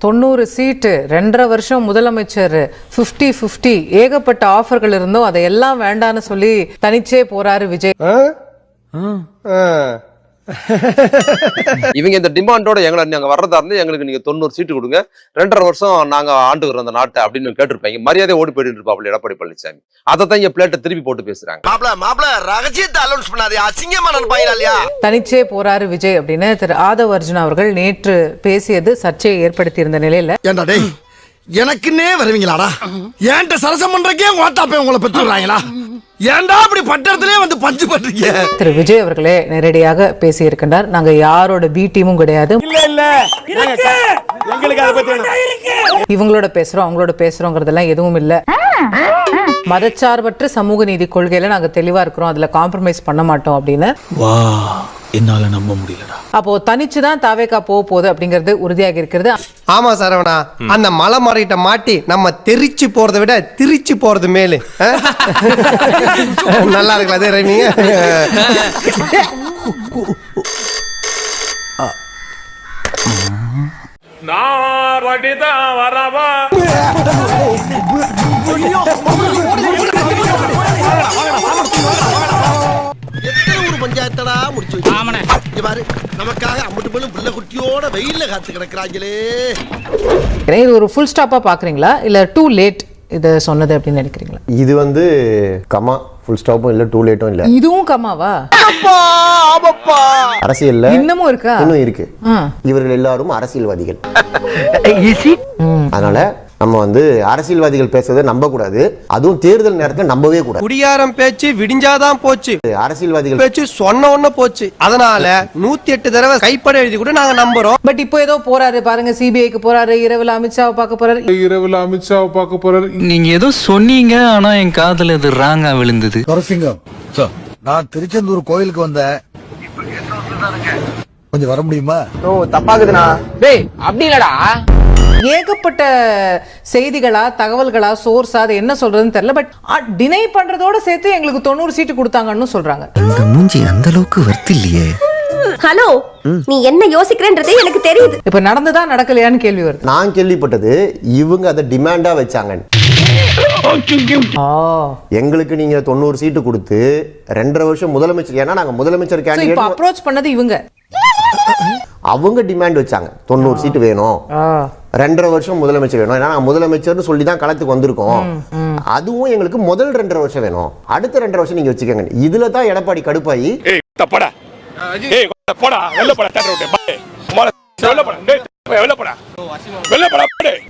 90 சீட்டு 2.5 வருஷம் முதலமைச்சர் 50-50 ஏகப்பட்ட ஆஃபர்கள் இருந்தும் அதையெல்லாம் வேண்டான்னு சொல்லி தனிச்சே போறாரு விஜய். இவங்க இந்த டிமாண்டோட எங்களை நாங்க வர்றதா இருந்து எங்களுக்கு நீங்க 90 சீட்டு கொடுங்க, 2.5 வருஷம் நாங்க ஆண்டுகிறோம் அந்த நாட்டை அப்படின்னு கேட்டிருப்பாங்க. மரியாதை ஓடி போயிட்டு இருப்பாப்ல எடப்பாடி பழனிசாமி. அதைத்தான் இங்க பிளேட்டை திருப்பி போட்டு பேசுறாங்க. தனிச்சே போறாரு விஜய் அப்படின்னு திரு ஆதவ் அர்ஜுனா அவர்கள் நேற்று பேசியது சர்ச்சையை ஏற்படுத்தி இருந்த நிலையில, எனக்குன்னே வருவீங்களாடா, ஏன்ட்ட சரசம் பண்றக்கே ஓட்டாப்பே உங்களை பெற்றுறாங்களா, ஏன்டா அப்படி பட்டத்திலே வந்து பஞ்சு பண்றீங்க? திரு விஜய் அவர்களே நேரடியாக பேசி இருக்கின்றார். நாங்க யாரோட பி டீமும் கிடையாது, இவங்களோட பேசுறோம் அவங்களோட பேசுறோங்கிறதெல்லாம் எதுவும் இல்ல. மதச்சார்பற்ற சமூக நீதி கொள்கையில நாங்க தெளிவா இருக்கிறோம், அதுல காம்ப்ரமைஸ் பண்ண மாட்டோம் அப்படின்னு. என்னால நம்ப முடியலடா. அப்போ தனிச்சுதான் தாவேகா போக போகுது அப்படிங்கிறது உறுதியாக இருக்கிறது. ஆமா சரவணா, அந்த மலை மாறிட்ட மாட்டி நம்ம தெரிச்சு போறதை விட திரிச்சு போறது மேலு. நல்லா இருக்குல்ல அதே ரைமிங்க. பஞ்சாயத்தடா முடிச்சு நமக்காக அம்பட்டு போலும் பிள்ளை குட்டியோட வெயில்ல காத்து கிடக்குறாங்களே. இது ஒரு ஃபுல் ஸ்டாப்பா பாக்குறீங்களா இல்ல டூ லேட் இது சொன்னது அப்படின்னு நினைக்கிறீங்களா? இது வந்து கமா, ஃபுல் ஸ்டாப்பும் இல்ல டூ லேட்டும் இல்ல. இதுவும் கமாவா? அரசியல்ல இன்னமும் இருக்கா? இன்னும் இருக்கு. இவர்கள் எல்லாரும் அரசியல்வாதிகள். அதனால நம்ம வந்து அரசியல்வாதிகள் பேசுறதை நம்ப கூடாது, அதுவும் தேர்தல் நேரத்தில் நம்பவே கூடாது. குடியாரம் பேச்சு விடிஞ்சாதான் போச்சு, அரசியல்வாதிகள் பேச்சு சொன்ன ஒண்ணு போச்சு. அதனால 108 தடவை கைப்பட எழுதி கூட நாங்க நம்புறோம். பட் இப்போ ஏதோ போறாரு பாருங்க, சிபிஐக்கு போறாரு, இரவுல அமித்ஷாவை பார்க்க போறாரு. நீங்க ஏதோ சொன்னீங்க, ஆனா என் காதுல இது ராங்கா விழுந்தது. நான் திருச்செந்தூர் கோயிலுக்கு வந்தேன், கொஞ்சம் வர முடியுமா? தப்பாக்குதுண்ணா. டேய் அப்படி இல்லடா, ஏகப்பட்ட செய்திகளா தகவல்களா சோர்ஸா அது என்ன சொல்றதுன்னு தெரியல. பட் டினை பண்றதோட சேர்த்து எங்களுக்கு 90 சீட்டு கொடுத்தாங்கன்னு சொல்றாங்க. இந்த மூஞ்சி அந்த அளவுக்கு வர்த்து இல்லையே. ஹலோ, நீ என்ன யோசிக்கிறேன்றதே எனக்கு தெரியுது. இப்ப நடந்ததா நடக்கலையான்னு கேள்வி வருது. நான் கேள்விப்பட்டது இவங்க அதை டிமாண்டா வச்சாங்க. எங்களுக்கு நீங்க 90 சீட்டு கொடுத்து 2.5 வருஷம் முதலமைச்சர், ஏன்னா நாங்க முதலமைச்சர் கேண்டிடேட் அப்ரோச் பண்ணது இவங்க. அவங்க டிமாண்ட் வச்சாங்க 90 சீட்டு வேணும், 2.5 வருஷம் முதலமைச்சர் வேணும், ஏன்னா முதலமைச்சர்னு சொல்லி தான் களத்துக்கு வந்திருக்கோம். அதுவும் எங்களுக்கு முதல் 2.5 வருஷம் வேணும், அடுத்த 2.5 வருஷம் நீங்க வச்சுக்கோங்க. இதுல தான் எடப்பாடி கடுப்பாயி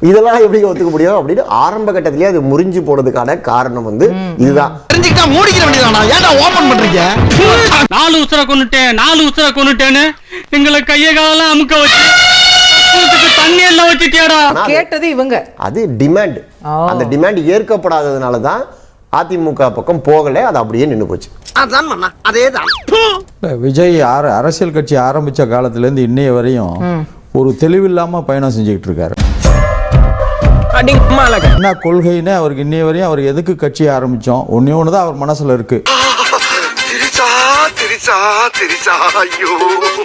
இதெல்லாம் எப்படி ஒத்துக்க முடியும் அப்படின்னு ஆரம்ப கட்டத்திலேயே அது முறிஞ்சு போனதுக்கான காரணம் வந்து இதுதான். நாலு உசுர கொன்னுட்டேன்னு எங்களை கைய காலம் அமுக்க வச்சு தண்ணி எல்லாம் வச்சுட்டியாடா கேட்டது இவங்க. அது டிமாண்ட். அந்த டிமாண்ட் ஏற்கப்படாததுனால தான் அதிமுக பக்கம் போகல, அது அப்படியே நின்று போச்சு. விஜய் அரசியல் கட்சி ஆரம்பிச்ச காலத்துல இருந்து இன்னைய வரையும் ஒரு தெளிவில்லாம பயணம் செஞ்சுக்கிட்டு இருக்காரு. என்ன கொள்கைன்னு அவருக்கு இன்னைய வரையும் அவர் எதுக்கு கட்சி ஆரம்பிச்சோம் ஒன்னே ஒண்ணுதான் அவர் மனசுல இருக்கு.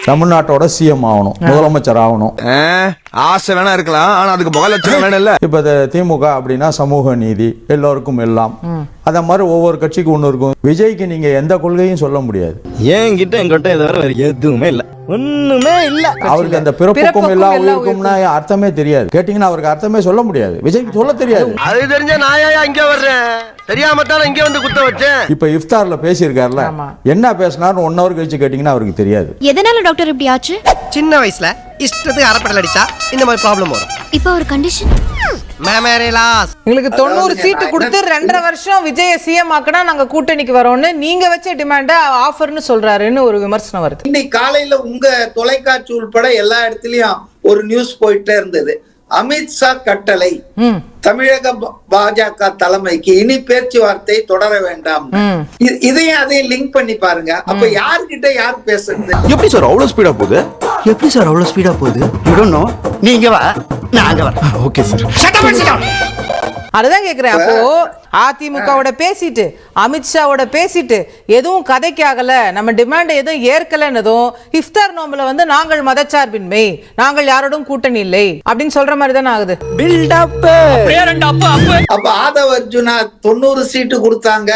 தமிழ்நாட்டோட சிஎம் ஆகணும், முதலமைச்சர் ஆகணும். ஆசை வேணா இருக்கலாம், ஆனா அதுக்கு முகலட்சணம் வேணும் இல்ல. இப்ப திமுக அப்படின்னா சமூக நீதி, எல்லோருக்கும் எல்லாம், அத மாதிரி ஒவ்வொரு கட்சிக்கு ஒண்ணு இருக்கும். விஜய்க்கு நீங்க எந்த கொள்கையும் சொல்ல முடியாது. என்கிட்ட என்கிட்ட இதை வேற எதுவுமே இல்ல, ஒண்ணுமே இல்ல. அவருக்கு அந்த பிறப்புக்கும் எல்லா உயிருக்கும்னா அர்த்தமே தெரியாது. கேட்டீங்கன்னா அவருக்கு அர்த்தமே சொல்ல முடியாது, விஜய்க்கு சொல்ல தெரியாது. அது தெரிஞ்ச நாயா இங்க வர்றேன், தெரியாம தான் இங்க வந்து குத்த வச்சேன். இப்ப இஃப்தார்ல பேசியிருக்காருல, என்ன பேசினாரு 1 hour கழிச்சு கேட்டீங்கன்னா அவருக்கு தெரியாது. எதனால டாக்டர் இப்படி ஆச்சு? சின்ன வயசுல இஷ்டத்துக்கு அரைப்படல் அடிச்சா இந்த மாதிரி ப்ராப்ளம் வரும். இப்போ ஒரு கண்டிஷன், எங்களுக்கு 90 சீட்டு கொடுத்து 2.5 வருஷம் விஜய சிஎம் ஆக்கினா நாங்க கூட்டணிக்கு வரோம்னு நீங்க வச்ச டிமாண்ட ஆஃபர்னு சொல்றாருன்னு ஒரு விமர்சனம் வருது. இன்னைக்கு காலையில உங்க தொலைக்காட்சி உள்பட எல்லா இடத்துலயும் ஒரு நியூஸ் போயிட்டே இருந்தது. அமித்ஷா கட்டளை தமிழக பாஜக தலைமைக்கு இனி பேச்சுவார்த்தை தொடர வேண்டாம். இதையும் அதையும் லிங்க் பண்ணி பாருங்க. அப்ப யார்கிட்ட யார் பேசுறது? எப்படி சார் அவ்வளவு ஸ்பீடா போகுது? நீங்க வா, நான் அங்க வரேன். Okay sir. அதுதான் கேக்குறேன். அப்போ அதிமுகவோட பேசிட்டு அமித்ஷாவோட பேசிட்டு எதுவும் கதைக்கு ஆகல, நம்ம டிமாண்ட் எதுவும் ஏற்கலன்னதும் இஃப்தார் நோம்புல வந்து நாங்கள் மதச்சார்பின்மை, நாங்கள் யாரோடும் கூட்டணி இல்லை அப்படின்னு சொல்ற மாதிரி தானே ஆகுது. அப்ப ஆதவ அர்ஜுனா 90 சீட்டு கொடுத்தாங்க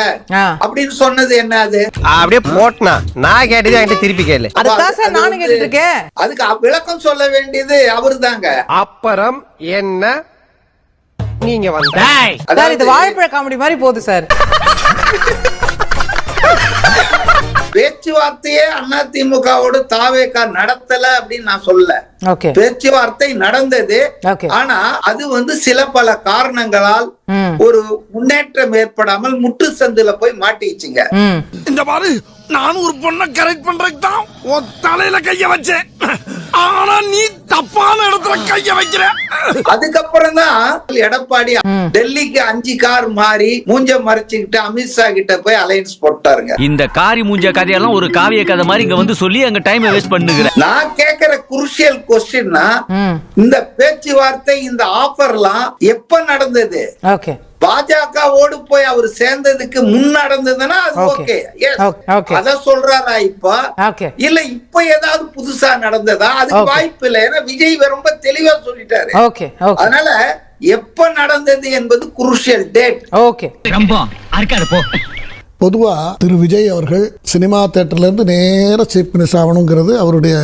அப்படின்னு சொன்னது என்ன? அது அப்படியே போட்டனா நான் கேட்டது என்கிட்ட திருப்பி கேளு. அதுதான் சார் நானும் கேட்டுட்டு இருக்கேன். அதுக்கு விளக்கம் சொல்ல வேண்டியது அவருதாங்க. அப்புறம் என்ன நீங்க வந்த சார் இது வாழைப்பழ காமெடி மாதிரி போகுது சார். பேச்சுவார்த்தையே அதிமுகவோடு தாவேகா நடத்தல அப்படின்னு நான் சொல்ல. ஓகே, பேச்சுவார்த்தை நடந்தது. ஆனா அது வந்து சில பல காரணங்களால் ஒரு முன்னேற்றம் ஏற்படாமல் முட்டு சந்துல போய் மாட்டிச்சுங்க. இந்த மாதிரி நானும் ஒரு பொண்ணை கரெக்ட் பண்றதுக்கு தான் உன் தலையில கைய வச்சேன். ஆனா நீ தப்பான இடத்துல கைய வைக்கிற. அதுக்கப்புறம் தான் எடப்பாடி டெல்லிக்கு 5 கார் மாறி மூஞ்ச மறைச்சுக்கிட்டு அமித்ஷா கிட்ட போய் அலையன்ஸ் போட்டாருங்க. இந்த காரி மூஞ்ச கதையெல்லாம் ஒரு காவிய கதை மாதிரி இங்க வந்து சொல்லி அங்க டைம் வேஸ்ட் பண்ணுகிறேன். நான் கேக்குற குருஷியல் கொஸ்டின்னா இந்த பேச்சுவார்த்தை, இந்த ஆஃபர்லாம் எப்ப நடந்தது? ஓகே, பாஜகவோடு போய் அவர் சேர்ந்ததுக்கு முன் நடந்ததுன்னா அது ஓகே. அத சொல்றாரா இப்ப? இல்ல இப்ப ஏதாவது புதுசா நடந்ததா? அதுக்கு வாய்ப்பு இல்லை. ஏன்னா விஜய் ரொம்ப தெளிவா சொல்லிட்டாரு. அதனால எப்ப நடந்தது என்பது குருஷியல் டேட். ஓகே, பொதுவா திரு விஜய் அவர்கள் சினிமா தியேட்டர்ல இருந்து நேர சீஃப் மினிஸ்டர் ஆகணுங்கிறது அவருடைய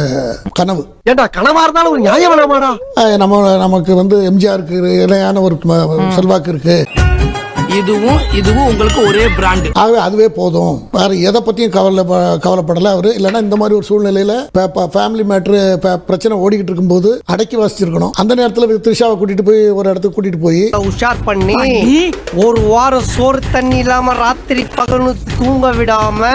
கனவு. ஏண்டா கனவா இருந்தாலும் ஒரு நியாயம் வேணாமாடா? நமக்கு வந்து எம்ஜிஆருக்கு இணையான ஒரு செல்வாக்கு இருக்கு. இதுவும் உங்களுக்கு ஒரே பிராண்ட். ஆகவே அதுவே போதும், வேற எதை பத்தியும் கவலைப்படல அவரு. இல்லைன்னா இந்த மாதிரி ஒரு சூழ்நிலையில ஃபேமிலி மேட்ரு பிரச்சனை ஓடிக்கிட்டு இருக்கும்போது அடக்கி வாசிச்சிருக்கணும். அந்த நேரத்தில் த்ரிஷாவை கூட்டிட்டு போய் ஒரு இடத்துக்கு கூட்டிட்டு போய் உஷார் பண்ணி ஒரு வாரம் சோறு தண்ணி இல்லாம ராத்திரி பகல்னு தூங்க விடாம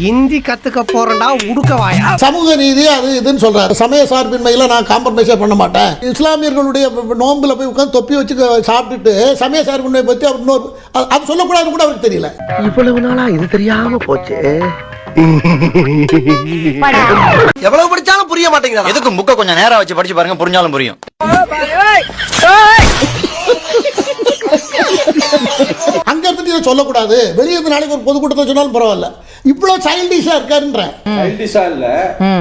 இந்தி கத்துக்க போறேன்டா உடுக்கவாயா. சமூக நீதி அது இதுன்னு சொல்றாரு. சமய சார்பின்மையில நான் காம்ப்ரமைஸே பண்ண மாட்டேன். இஸ்லாமியர்களுடைய நோம்புல போய் உட்கார்ந்து தொப்பி வச்சு சாப்பிட்டுட்டு சமய சார்பின்மை பத்தி அவர் இன்னொரு அது சொல்லக்கூடாதுன்னு கூட அவருக்கு தெரியல. இவ்வளவு நாளா இது தெரியாம போச்சு. எவ்வளவு படிச்சாலும் புரிய மாட்டேங்குது. எதுக்கு புக்க கொஞ்சம் நேரா வச்சு படிச்சு பாருங்க, புரிஞ்சாலும் புரியும். அங்க இருந்து இதை சொல்லக்கூடாது, வெளியே இருந்து நாளைக்கு ஒரு பொதுக்கூட்டத்தை சொன்னாலும் பரவாயில்ல. இவ்வளவு சைல்டிஷா இருக்காருன்ற. சைல்டிஷா இல்ல,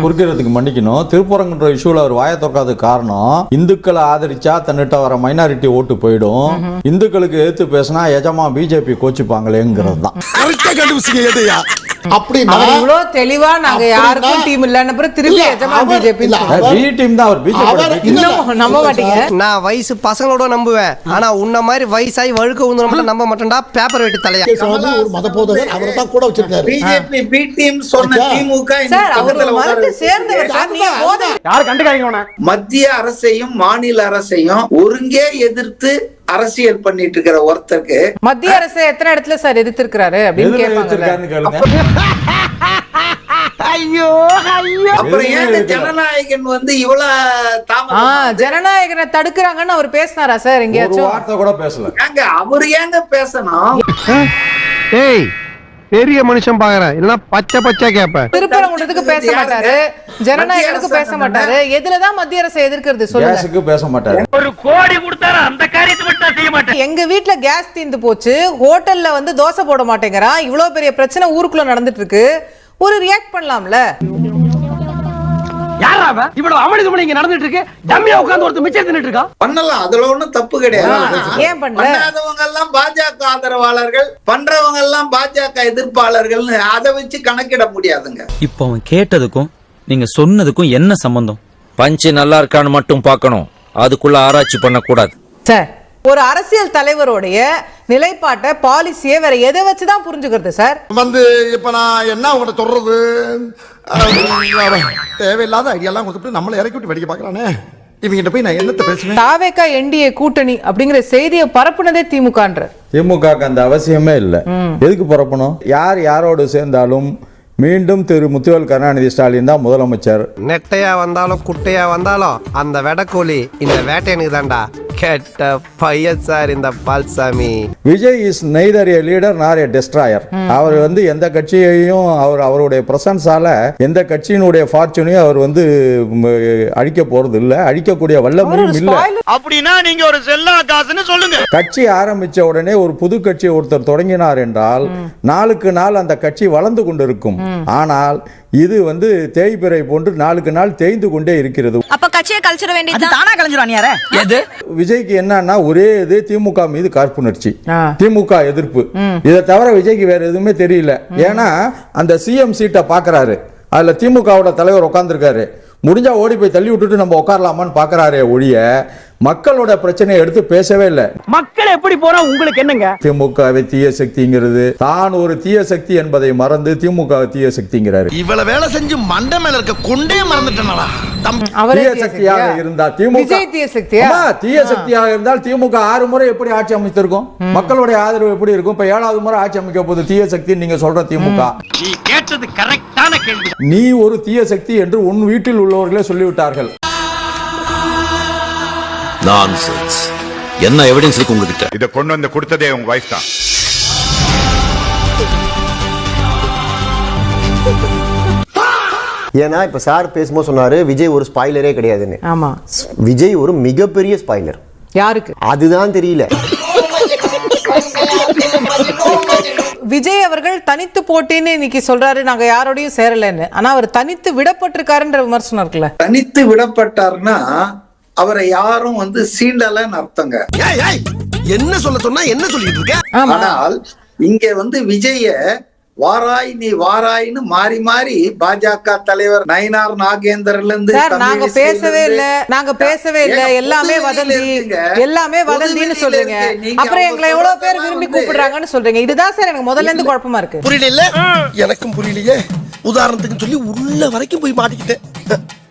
குறுக்கிறதுக்கு மன்னிக்கணும். திருப்பரங்குன்ற இஷ்யூல அவர் வாயை திறக்காததுக்கு காரணம் இந்துக்களை ஆதரிச்சா தன்னிட்ட வர மைனாரிட்டி ஓட்டு போயிடும், இந்துக்களுக்கு எதிர்த்து பேசினா எஜமா பிஜேபி கோச்சுப்பாங்களேங்கிறது தான். அப்படின்னா இவ்வளவு தெளிவா நாங்க யாருக்கும் டீம் இல்லன்னு திருப்பி எஜமா பிஜேபி டீம் தான் அவர் பிஜேபி நம்ப மாட்டீங்க. நான் வயசு பசங்களோட நம்புவேன், ஆனா உன்ன மாதிரி வயசாயி வழுக்க உந்து நம்ப மாட்டேன்டா. பேப்பர் வெட்டி தலையா ஒரு மத போதகர் அவரை தான் கூட வச்சிருக்காரு. பிஜேபி பி டீம் சொன்ன திமுக மத்திய அரசையும் மாநில அரசையும் ஒருங்கே எதிர்த்து அரசியல் பண்ணிட்டு இருக்கிற ஒருத்தருக்கு மத்திய அரசு எத்தனை இடத்துல சார் எதிர்த்து இருக்கிறாரு அப்படின்னு கேட்பாங்க. ஐயோ அப்புறம் ஏங்க ஜனநாயகன் வந்து இவ்வளவு தாமதம்? ஜனநாயகனை தடுக்கிறாங்கன்னு அவர் பேசினாரா சார்? எங்கேயாச்சும் வார்த்தை கூட பேசல. ஏங்க அவர் ஏங்க பேசணும்? ஏய் பெரிய மனுஷன் பாக்குறேன், இல்ல பச்சை பச்சை கேப்ப. திருப்பரங்குன்றத்துக்கு பேச மாட்டாரு, ஜனநாயகனுக்கு பேச மாட்டாரு. எதுலதான் மத்திய அரசை எதிர்க்கிறது சொல்லுங்க. பேச மாட்டாரு. ஒரு கோடி கொடுத்தாரு அந்த காரியத்தை மட்டும் செய்ய மாட்டேன். எங்க வீட்டுல கேஸ் தீர்ந்து போச்சு, ஹோட்டல்ல வந்து தோசை போட மாட்டேங்கிறான், இவ்வளவு பெரிய பிரச்சனை ஊருக்குள்ள நடந்துட்டு இருக்கு, ஒரு ரியாக்ட் பண்ணலாம்ல? யாராவ இவ்வளவு அமளிதுமளி இங்க நடந்துட்டு இருக்கு, டம்மியா உட்கார்ந்து ஒருத்தர் மிச்சம் தின்னுட்டு இருக்கா? பண்ணலாம், அதுல ஒண்ணும் தப்பு கிடையாது. ஏன் பண்ணாதவங்க எல்லாம் பாஜக ஆதரவாளர்கள், பண்றவங்க எல்லாம் பாஜக எதிர்ப்பாளர்கள், அதை வச்சு கணக்கிட முடியாதுங்க. இப்போ அவன் கேட்டதுக்கும் நீங்க சொன்னதுக்கும் என்ன சம்பந்தம்? பஞ்சு நல்லா இருக்கான்னு மட்டும் பார்க்கணும், அதுக்குள்ள ஆராய்ச்சி பண்ணக்கூடாது சார். ஒரு அரசியல் தலைவருடைய நிலைப்பாட்டை, பாலிசியை வேற எதை வச்சுதான் புரிஞ்சுக்கிறது சார்? வந்து இப்ப நான் என்ன உங்கள்ட்ட சொல்றது, தேவையில்லாத ஐடியாலாம் கொடுத்துட்டு நம்மளை இறக்கி விட்டு வெடிக்க பாக்குறானே, இவங்கிட்ட போய் நான் என்னத்த பேசுவேன்? தாவேகா என்டிஏ கூட்டணி அப்படிங்கிற செய்தியை பரப்புனதே திமுகன்ற. திமுகக்கு அந்த அவசியமே இல்லை. எதுக்கு பரப்பணும்? யார் யாரோடு சேர்ந்தாலும் மீண்டும் திரு முத்துவேல் கருணாநிதி ஸ்டாலின் தான் முதலமைச்சர். நெட்டையா வந்தாலும் குட்டையா வந்தாலும் அந்த வெடக்கோழி இந்த வேட்டையனுக்கு தான்டா. கெட்ட பையன் சார் இந்த Palsamy. Vijay is neither A leader நார் ஏ டெஸ்ட்ராயர். அவர் வந்து எந்த கட்சியையும் அவருடைய பிரசன்ஸால எந்த கட்சியினுடைய ஃபார்ச்சூனையும் அவர் வந்து அழிக்க போறது இல்ல, அழிக்கக்கூடிய வல்லமையும் இல்ல. அப்படின்னா நீங்க ஒரு செல்லா காசுன்னு சொல்லுங்க. கட்சி ஆரம்பிச்ச உடனே ஒரு புது கட்சி ஒருத்தர் தொடங்கினார் என்றால் நாளுக்கு நாள் அந்த கட்சி வளர்ந்து கொண்டிருக்கும். ஆனால் இது வந்து தேய்பிறை போன்று நாளுக்கு நாள் தேய்ந்து கொண்டே இருக்கிறது. அப்ப கட்சியை கழிச்சிட வேண்டியது தானா கலைஞ்சிருவானியாரே. எது விஜய்க்கு என்னன்னா ஒரே இது திமுக மீது காழ்ப்புணர்ச்சி, திமுக எதிர்ப்பு. இதை தவிர விஜய்க்கு வேற எதுவுமே தெரியல. ஏன்னா அந்த சிஎம் சீட்டை பாக்குறாரு, அதுல திமுகவோட தலைவர் உட்கார்ந்துருக்காரு. முடிஞ்சா ஓடி போய் தள்ளி விட்டுட்டு நம்ம உட்காரலாமான்னு பாக்குறாரே ஒழிய மக்களோட பிரச்சனையை எடுத்து பேசவே இல்லை. மக்கள் எப்படி போறா உங்களுக்கு என்னங்க? திமுகவை தீய சக்திங்கிறது, தான் ஒரு தீய சக்தி என்பதை மறந்து திமுக தீய சக்திங்கிறாரு. இவ்வளவு வேலை செஞ்சு மண்டை மேல இருக்க கொண்டே மறந்துட்டேனா? தீய சக்தியாக இருந்தா திமுக தீய சக்தியா? தீய சக்தியாக இருந்தால் திமுக 6 முறை எப்படி ஆட்சி அமைத்திருக்கும்? மக்களுடைய ஆதரவு எப்படி இருக்கும்? இப்ப 7வது முறை ஆட்சி அமைக்க போது தீய சக்தி நீங்க சொல்ற திமுக. நீ கேட்டது கரெக்டான கேள்வி. நீ ஒரு தீய சக்தி என்று உன் வீட்டில் உள்ளவர்களே சொல்லிவிட்டார்கள். நான்சென்ஸ். என்ன எவிடன்ஸ் இருக்கு உங்ககிட்ட? இத கொண்டு வந்து கொடுத்ததே உங்க வைஃப் தான். ஏன்னா இப்ப சார் பேசும்போது சொன்னாரு விஜய் ஒரு ஸ்பாய்லரே கிடையாதுன்னு. ஆமா, விஜய் ஒரு மிகப்பெரிய ஸ்பாய்லர். யாருக்கு அதுதான் தெரியல. விஜய் அவர்கள் தனித்து போட்டின்னு இன்னைக்கு சொல்றாரு, நாங்க யாரோடையும் சேரலன்னு. ஆனா அவர் தனித்து விடப்பட்டிருக்காருன்ற விமர்சனம் இருக்குல்ல. தனித்து விடப்பட்டார்னா அவரை யாரும் வந்து சீண்டலன்னு அர்த்தங்க. என்ன சொல்ல சொன்னா என்ன சொல்லிட்டு இருக்க? ஆனால் இங்க வந்து விஜய வாராய் நீ வாராய்னு மாறி மாறி பாஜக தலைவர் நயினார் நாகேந்திரன்ல இருந்து நாங்க பேசவே இல்ல எல்லாமே வதந்தின்னு சொல்றீங்க. அப்புறம் எங்களை எவ்வளவு பேர் விரும்பி கூப்பிடுறாங்கன்னு சொல்றீங்க. இதுதான் சார் எனக்கு முதல்ல இருந்து குழப்பமா இருக்கு. புரியல, எனக்கும் புரியலையே. உதாரணத்துக்கு சொல்லி உள்ள வரைக்கும் போய் மாட்டிக்கிட்டேன்.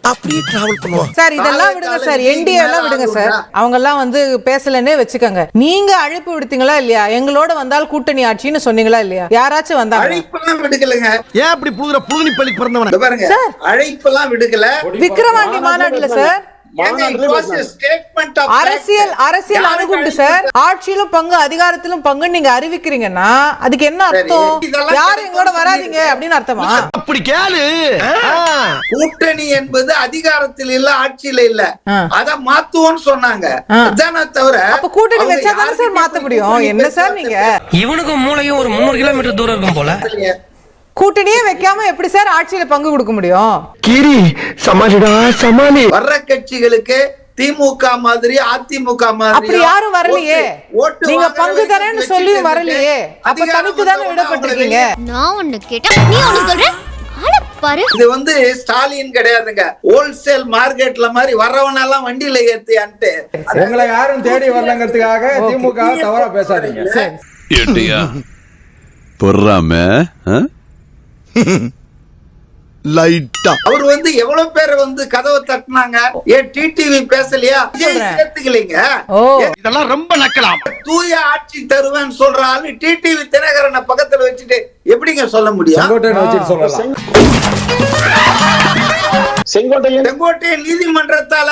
அப்படியே டிராவல் பண்ணுவோம் சார். இதெல்லாம் விடுங்க சார், என்டிஏ எல்லாம் விடுங்க சார். அவங்க எல்லாம் வந்து பேசலன்னே வச்சுக்கோங்க. நீங்க அழைப்பு விடுத்தீங்களா இல்லையா? எங்களோட வந்தால் கூட்டணி ஆட்சின்னு சொன்னீங்களா இல்லையா? யாராச்சும் வந்தாங்க? அழைப்பெல்லாம் விடுக்கலங்க. ஏன் அப்படி புதுனி பள்ளி பிறந்தவன பாருங்க, அழைப்பெல்லாம் விடுக்கல. விக்கிரவாண்டி மாநாட்டுல சார் அரசியல் அணுகுண்டு சார். ஆட்சியிலும் பங்கு அதிகாரத்திலும் பங்கு நீங்க அறிவிக்கிறீங்கன்னா அதுக்கு என்ன அர்த்தம்? யாரும் எங்களோட வராதீங்க அப்படின்னு அர்த்தமா? அப்படி கேளு. கூட்டணி என்பது அதிகாரத்தில் இல்ல, ஆட்சியில இல்ல. அத மாத்துவோம்னு சொன்னாங்க. அதானே தவிர அப்ப கூட்டணி வச்சா தானே சார் மாத்த முடியும். என்ன சார் நீங்க? இவனுக்கும் மூளையும் ஒரு 300 கிலோமீட்டர் தூரம் இருக்கும் போல. கூட்டணியே வைக்காம எப்படி சார் ஆட்சியில பங்கு கொடுக்க முடியும்? கிரி சமாளிடா சமாளி. வர்ற கட்சிகளுக்கு திமுக மாதிரி அதிமுக மாதிரி அப்படி யாரும் வரலையே. நீங்க பங்கு தரேன்னு சொல்லி வரலையே. அப்ப தனித்து தானே விடப்பட்டிருக்கீங்க. நான் ஒண்ணு கேட்டா நீ ஒண்ணு சொல்ற. பாரு, இது வந்து ஸ்டாலின் கிடையாதுங்க. ஹோல்சேல் மார்க்கெட்ல மாதிரி வர்றவனெல்லாம் வண்டியில ஏத்தியான்ட்டு உங்களை யாரும் தேடி வரலங்கிறதுக்காக திமுக தவறா பேசாதீங்க. ஏட்டியா பொறாம லைட்டா அவர் வந்து எவ்வளவு பேர் வந்து கதவை தட்டினாங்க. ஏன் டிடிவி பேசலையா? சேர்த்துக்கலீங்க. இதெல்லாம் ரொம்ப நக்கலாம். தூய ஆட்சி தருவேன்னு சொல்ற ஆளு டிடிவி தினகரனை பக்கத்துல வச்சுட்டு எப்படிங்க சொல்ல முடியும்? செங்கோட்டையன் நீதிமன்றத்தால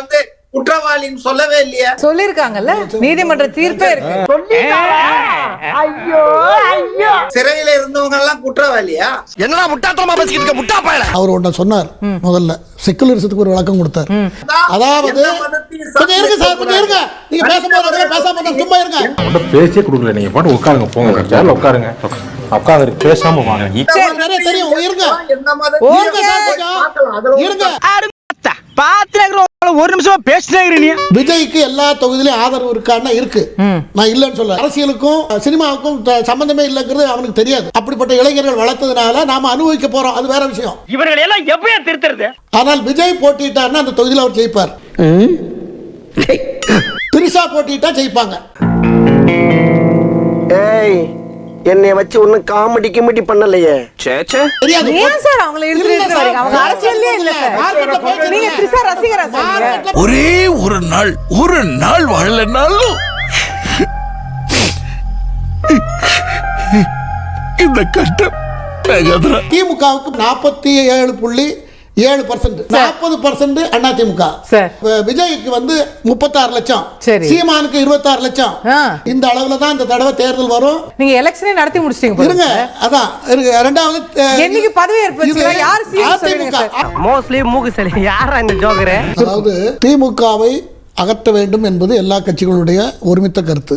வந்து குற்றவாளின்னு சொல்லவே இல்லையா? சொல்லிருக்காங்கல்ல, நீதிமன்ற தீர்ப்பே இருக்கு. சிறையில இருந்தவங்க எல்லாம் குற்றவாளியா? என்னடா முட்டாத்தனமா பேசிக்கிட்டு இருக்க முட்டா பயல. அவர் ஒண்ணு சொன்னார். முதல்ல செக்குலரிசத்துக்கு ஒரு விளக்கம் கொடுத்தார். அதாவது நீங்க பேசாம சும்மா இருங்க. பேசியே கொடுக்கல. நீங்க பாட்டு உட்காருங்க, போங்க சேர்ல உட்காருங்க. உட்காந்து பேசாம வாங்க. தெரியும் இருங்க. ஒரு நிமிஷம் பேசினே. விஜய்க்கு எல்லா தொகுதியிலும் ஆதரவு இருக்கான்னா இருக்கு. நான் இல்லன்னு சொல்ல. அரசியலுக்கும் சினிமாவுக்கும் சம்பந்தமே இல்லைங்கிறது அவனுக்கு தெரியாது. அப்படிப்பட்ட இளைஞர்கள் வளர்த்ததுனால நாம அனுபவிக்க போறோம். அது வேற விஷயம். இவர்கள் எல்லாம் எப்படியா திருத்துறது? ஆனால் விஜய் போட்டிட்டாருன்னா அந்த தொகுதியில் அவர் ஜெயிப்பார். திரிஷா போட்டிட்டா ஜெயிப்பாங்க. என்னை வச்சு ஒண்ணு காமெடி கிமெடி பண்ணலையே. தெரியாது. ஏன் சார் அவங்கள இழுத்துட்டு வரீங்க? அவங்க அரசியல்லே இல்ல சார். நீங்க திரிஷா ரசிகரா சார்? ஒரே ஒரு நாள் வாழலனாலும் இந்த கட்டம் திமுகவுக்கு 47 7%, 40% அதிமுக. விஜய்க்கு வந்து 36 லட்சம், சீமானுக்கு 26 லட்சம். இந்த அளவுல தான் இந்த தடவை தேர்தல் வரும். நீங்க எலெக்ஷனே நடத்தி முடிச்சிட்டீங்க. இருங்க, அதான் ரெண்டாவது என்னைக்கு பதவி ஏற்படுச்சு யார் அதிமுக மோஸ்ட்லி மூக்கு சளி யாரா இந்த ஜோக்கர். அதாவது திமுகவை அகற்ற வேண்டும் என்பது எல்லா கட்சிகளுடைய ஒருமித்த கருத்து.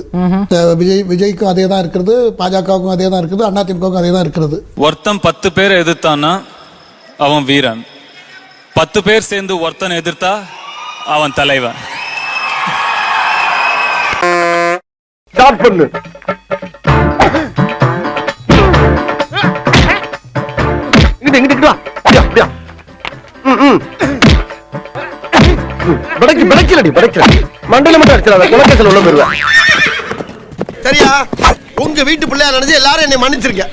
விஜய்க்கும் அதே தான் இருக்கிறது, பாஜகவுக்கும் அதே தான் இருக்கிறது, அதிமுகவுக்கும் அதே தான் இருக்கிறது. ஒருத்தன் 10 பேர் எதிர்த்தானா அவன் வீரன், 10 பேர் சேர்ந்து ஒருத்தன் எதிர்த்தா அவன் தலைவன். ஸ்டார்ட் பண்ணு. இங்கிட்டு வா. அப்படியா மண்டல மட்டும் அடிச்சிடாத, குலக்கேசல் உள்ள போயிருவேன். சரியா? உங்க வீட்டு பிள்ளையா நினைச்சு எல்லாரும் என்னை மன்னிச்சிருக்க.